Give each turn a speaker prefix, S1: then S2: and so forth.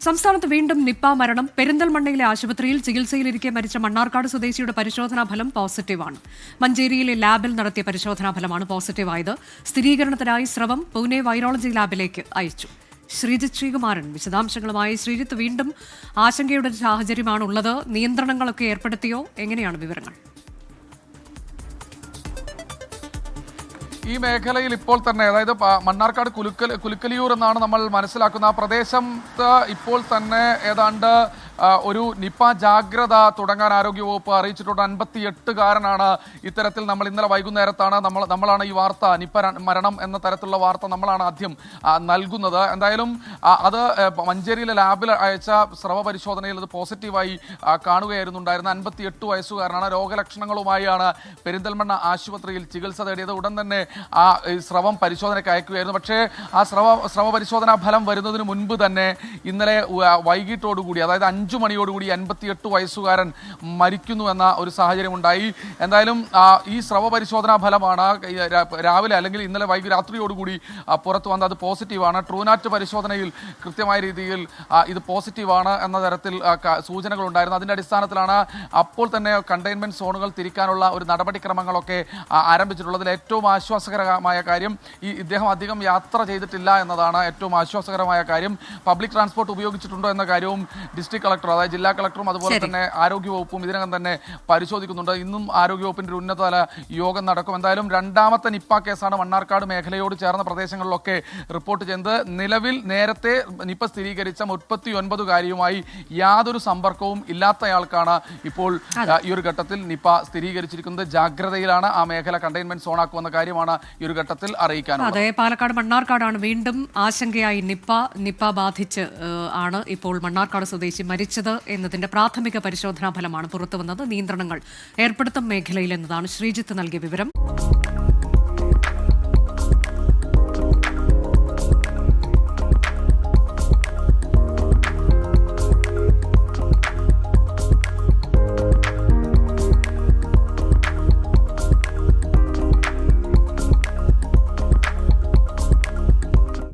S1: സംസ്ഥാനത്ത് വീണ്ടും നിപ്പ മരണം. പെരിന്തൽമണ്ണയിലെ ആശുപത്രിയിൽ ചികിത്സയിലിരിക്കെ മരിച്ച മണ്ണാർക്കാട് സ്വദേശിയുടെ പരിശോധനാ ഫലം പോസിറ്റീവാണ്. മഞ്ചേരിയിലെ ലാബിൽ നടത്തിയ പരിശോധനാ ഫലമാണ് പോസിറ്റീവായത്. സ്ഥിരീകരണത്തിനായി സ്രവം പൂനെ വൈറോളജി ലാബിലേക്ക് അയച്ചു. ശ്രീജിത്ത് ശ്രീകുമാരൻ വിശദാംശങ്ങളുമായി. ശ്രീജിത്ത്, വീണ്ടും ആശങ്കയുടെ ഒരു സാഹചര്യമാണുള്ളത്. നിയന്ത്രണങ്ങളൊക്കെ ഏർപ്പെടുത്തിയോ? എങ്ങനെയാണ് വിവരങ്ങൾ?
S2: ഈ മേഖലയിൽ ഇപ്പോൾ തന്നെ, അതായത് മണ്ണാർക്കാട് കുലുക്കലിയൂർ എന്നാണ് നമ്മൾ മനസ്സിലാക്കുന്ന ആ പ്രദേശത്ത് ഇപ്പോൾ തന്നെ ഏതാണ്ട് ഒരു നിപ്പ ജാഗ്രത തുടങ്ങാൻ ആരോഗ്യവകുപ്പ് അറിയിച്ചിട്ടുണ്ട്. 58കാരനാണ് ഇത്തരത്തിൽ. നമ്മൾ ഇന്നലെ വൈകുന്നേരത്താണ് നമ്മളാണ് ഈ വാർത്ത, നിപ്പ മരണം എന്ന തരത്തിലുള്ള വാർത്ത നമ്മളാണ് ആദ്യം നൽകുന്നത്. എന്തായാലും അത് മഞ്ചേരിയിലെ ലാബിൽ അയച്ച സ്രവ പരിശോധനയിൽ അത് പോസിറ്റീവായി കാണുകയായിരുന്നുണ്ടായിരുന്ന 58 വയസ്സുകാരനാണ്. രോഗലക്ഷണങ്ങളുമായാണ് പെരിന്തൽമണ്ണ ആശുപത്രിയിൽ ചികിത്സ തേടിയത്. ഉടൻ തന്നെ ആ സ്രവം പരിശോധനയ്ക്ക് അയക്കുകയായിരുന്നു. പക്ഷേ ആ സ്രവ പരിശോധനാ ഫലം വരുന്നതിന് മുൻപ് തന്നെ ഇന്നലെ വൈകിട്ടോടുകൂടി, അതായത് 5 മണിയോടുകൂടി 58 വയസ്സുകാരൻ മരിക്കുന്നു എന്ന ഒരു സാഹചര്യം ഉണ്ടായി. എന്തായാലും ഈ സ്രവ പരിശോധനാ ഫലമാണ് രാവിലെ അല്ലെങ്കിൽ ഇന്നലെ രാത്രിയോടുകൂടി പുറത്തു വന്നത്. അത് പോസിറ്റീവാണ്. ട്രൂനാറ്റ് പരിശോധനയിൽ കൃത്യമായ രീതിയിൽ ഇത് പോസിറ്റീവാണ് എന്ന തരത്തിൽ സൂചനകൾ ഉണ്ടായിരുന്നു. അതിൻ്റെ അടിസ്ഥാനത്തിലാണ് അപ്പോൾ തന്നെ കണ്ടെയ്ൻമെൻറ്റ് സോണുകൾ തിരിക്കാനുള്ള ഒരു നടപടിക്രമങ്ങളൊക്കെ ആരംഭിച്ചിട്ടുള്ളത്. അതിൽ ഏറ്റവും ആശ്വാസകരമായ കാര്യം ഇദ്ദേഹം അധികം യാത്ര ചെയ്തിട്ടില്ല എന്നതാണ് ഏറ്റവും ആശ്വാസകരമായ കാര്യം. പബ്ലിക് ട്രാൻസ്പോർട്ട് ഉപയോഗിച്ചിട്ടുണ്ടോ എന്ന കാര്യവും ഡിസ്ട്രിക്ട് കളക്ടർ, അതായത് ജില്ലാ കളക്ടറും അതുപോലെ തന്നെ ആരോഗ്യവകുപ്പും ഇതിനകം തന്നെ പരിശോധിക്കുന്നുണ്ട്. ഇന്നും ആരോഗ്യവകുപ്പിന്റെ ഒരു ഉന്നതതല യോഗം നടക്കും. എന്തായാലും രണ്ടാമത്തെ നിപ്പ കേസാണ് മണ്ണാർക്കാട് മേഖലയോട് ചേർന്ന പ്രദേശങ്ങളിലൊക്കെ റിപ്പോർട്ട് ചെയ്യുന്നത്. നിലവിൽ നേരത്തെ നിപ്പ സ്ഥിരീകരിച്ച 39കാരിയുമായി യാതൊരു സമ്പർക്കവും ഇല്ലാത്തയാൾക്കാണ് ഇപ്പോൾ ഈ ഒരു ഘട്ടത്തിൽ നിപ്പ സ്ഥിരീകരിച്ചിരിക്കുന്നത്. ജാഗ്രതയിലാണ് ആ മേഖല. കണ്ടെയ്ൻമെന്റ് സോണാക്കുമെന്ന കാര്യമാണ് ഈ ഒരു ഘട്ടത്തിൽ അറിയിക്കാനുള്ളത്.
S1: അതെ, പാലക്കാട് മണ്ണാർക്കാടാണ് വീണ്ടും ആശങ്കയായി. നിപ്പ ബാധിച്ച് ആണ് ഇപ്പോൾ മണ്ണാർക്കാട് സ്വദേശി മരിച്ചത് എന്നതിന്റെ പ്രാഥമിക പരിശോധനാ ഫലമാണ് പുറത്തുവന്നത്. നിയന്ത്രണങ്ങൾ ഏർപ്പെടുത്തും മേഖലയിൽ എന്നതാണ് ശ്രീജിത്ത് നൽകിയ വിവരം.